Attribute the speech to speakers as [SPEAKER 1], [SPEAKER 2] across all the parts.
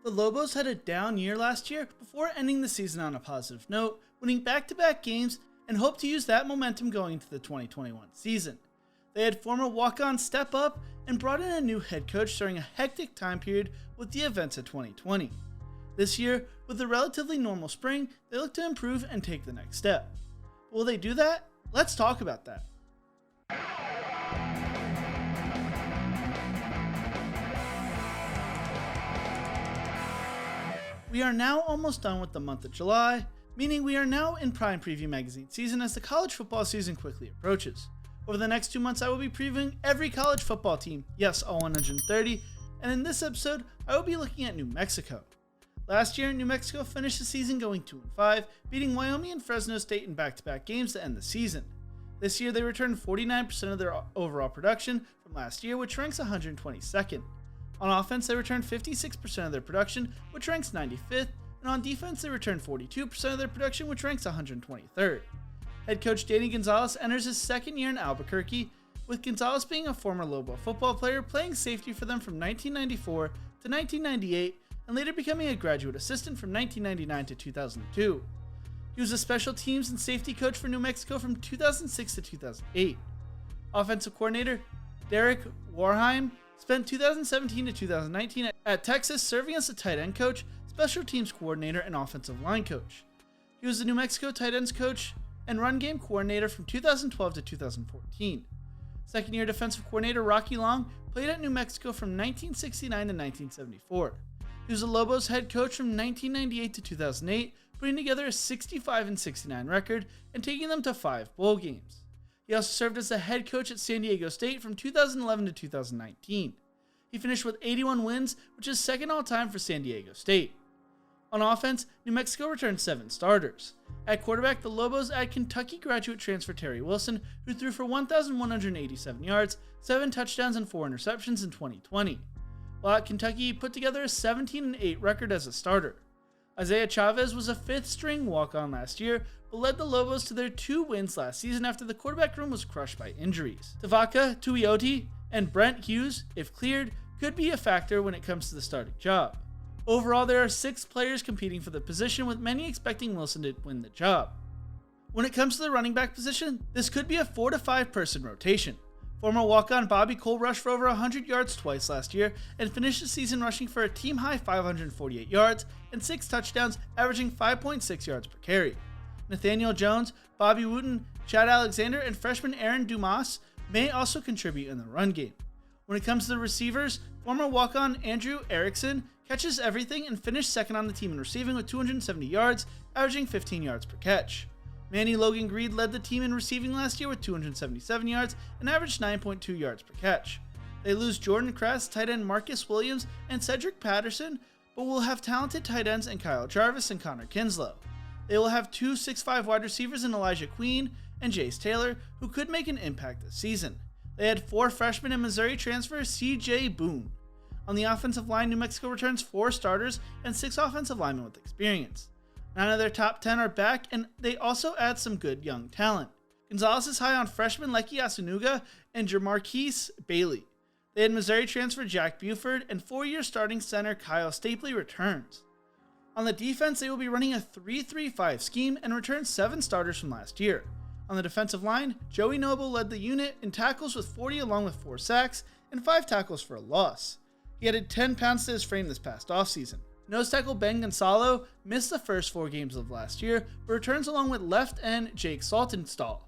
[SPEAKER 1] The Lobos had a down year last year before ending the season on a positive note, winning back-to-back games and hope to use that momentum going into the 2021 season. They had former walk-on step up and brought in a new head coach during a hectic time period with the events of 2020. This year, with a relatively normal spring, they look to improve and take the next step. Will they do that? Let's talk about that. We are now almost done with the month of July, meaning we are now in Prime Preview Magazine season as the college football season quickly approaches. Over the next 2 months, I will be previewing every college football team, yes, all 130, and in this episode, I will be looking at New Mexico. Last year, New Mexico finished the season going 2-5, beating Wyoming and Fresno State in back-to-back games to end the season. This year, they returned 49% of their overall production from last year, which ranks 122nd. On offense, they returned 56% of their production, which ranks 95th, and on defense, they returned 42% of their production, which ranks 123rd. Head coach Danny Gonzalez enters his second year in Albuquerque, with Gonzalez being a former Lobo football player playing safety for them from 1994 to 1998, and later becoming a graduate assistant from 1999 to 2002. He was a special teams and safety coach for New Mexico from 2006 to 2008. Offensive coordinator Derek Warheim spent 2017 to 2019 at Texas serving as a tight end coach, special teams coordinator, and offensive line coach. He was the New Mexico tight ends coach and run game coordinator from 2012 to 2014. Second year defensive coordinator Rocky Long played at New Mexico from 1969 to 1974. He was the Lobos head coach from 1998 to 2008, putting together a 65-69 record and taking them to 5 bowl games. He also served as the head coach at San Diego State from 2011 to 2019. He finished with 81 wins, which is second all-time for San Diego State. On offense, New Mexico returned 7 starters. At quarterback, the Lobos add Kentucky graduate transfer Terry Wilson, who threw for 1,187 yards, 7 touchdowns, and 4 interceptions in 2020. While at Kentucky, he put together a 17-8 record as a starter. Isaiah Chavez was a 5th-string walk-on last year, but led the Lobos to their 2 wins last season after the quarterback room was crushed by injuries. Tavaka Tuioti and Brent Hughes, if cleared, could be a factor when it comes to the starting job. Overall, there are 6 players competing for the position, with many expecting Wilson to win the job. When it comes to the running back position, this could be a 4 to 5 person rotation. Former walk-on Bobby Cole rushed for over 100 yards twice last year and finished the season rushing for a team-high 548 yards and 6 touchdowns, averaging 5.6 yards per carry. Nathaniel Jones, Bobby Wooten, Chad Alexander, and freshman Aaron Dumas may also contribute in the run game. When it comes to the receivers, former walk-on Andrew Erickson catches everything and finished second on the team in receiving with 270 yards, averaging 15 yards per catch. Manny Logan Greed led the team in receiving last year with 277 yards and averaged 9.2 yards per catch. They lose Jordan Kress, tight end Marcus Williams, and Cedric Patterson, but will have talented tight ends in Kyle Jarvis and Connor Kinslow. They will have 2 6'5" wide receivers in Elijah Queen and Jace Taylor, who could make an impact this season. They had 4 freshmen and Missouri transfer CJ Boone. On the offensive line, New Mexico returns 4 starters and 6 offensive linemen with experience. 9 of their top 10 are back, and they also add some good young talent. Gonzalez is high on freshman Leki Asunuga and Jamarquise Bailey. They had Missouri transfer Jack Buford, and 4-year starting center Kyle Stapley returns. On the defense, they will be running a 3-3-5 scheme and return 7 starters from last year. On the defensive line, Joey Noble led the unit in tackles with 40 along with 4 sacks and 5 tackles for a loss. He added 10 pounds to his frame this past offseason. Nose tackle Ben Gonzalo missed the first 4 games of last year, but returns along with left end Jake Saltonstall.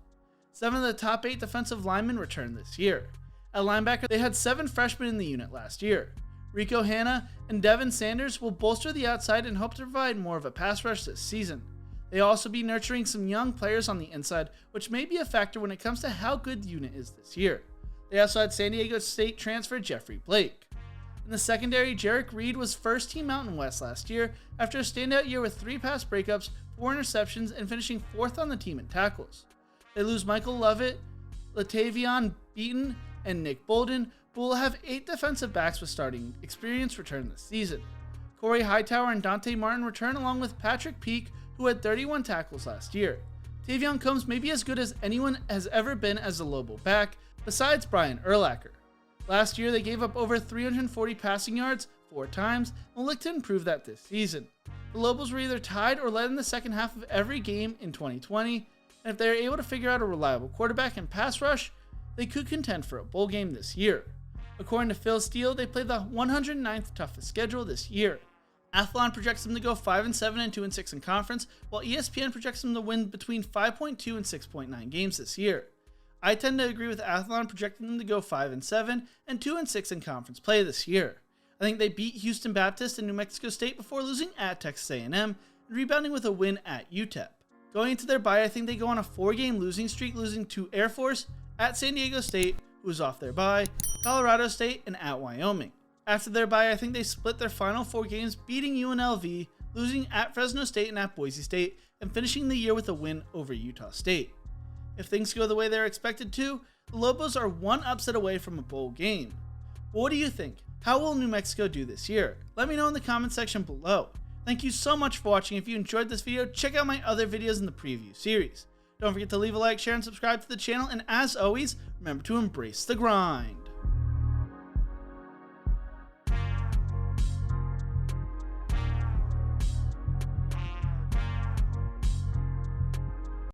[SPEAKER 1] 7 of the top 8 defensive linemen returned this year. At linebacker, they had 7 freshmen in the unit last year. Rico Hanna and Devin Sanders will bolster the outside and hope to provide more of a pass rush this season. They'll also be nurturing some young players on the inside, which may be a factor when it comes to how good the unit is this year. They also had San Diego State transfer Jeffrey Blake. In the secondary, Jarek Reed was first team Mountain West last year after a standout year with 3 pass breakups, 4 interceptions, and finishing 4th on the team in tackles. They lose Michael Lovett, Latavion Beaton, and Nick Bolden, but will have 8 defensive backs with starting experience return this season. Corey Hightower and Dante Martin return along with Patrick Peak, who had 31 tackles last year. Tavion Combs may be as good as anyone has ever been as a Lobo back, besides Brian Urlacher. Last year, they gave up over 340 passing yards, 4 times and will look to improve that this season. The Lobos were either tied or led in the second half of every game in 2020, and if they are able to figure out a reliable quarterback and pass rush, they could contend for a bowl game this year. According to Phil Steele, they play the 109th toughest schedule this year. Athlon projects them to go 5-7 and 2-6 in conference, while ESPN projects them to win between 5.2 and 6.9 games this year. I tend to agree with Athlon projecting them to go 5-7 and 2-6 in conference play this year. I think they beat Houston Baptist and New Mexico State before losing at Texas A&M and rebounding with a win at UTEP. Going into their bye, I think they go on a 4-game losing streak, losing to Air Force, at San Diego State, who is off their bye, Colorado State, and at Wyoming. After their bye, I think they split their final 4 games, beating UNLV, losing at Fresno State and at Boise State, and finishing the year with a win over Utah State. If things go the way they're expected to, the Lobos are 1 upset away from a bowl game. But what do you think? How will New Mexico do this year? Let me know in the comment section below. Thank you so much for watching. If you enjoyed this video, check out my other videos in the preview series. Don't forget to leave a like, share, and subscribe to the channel, and as always, remember to embrace the grind.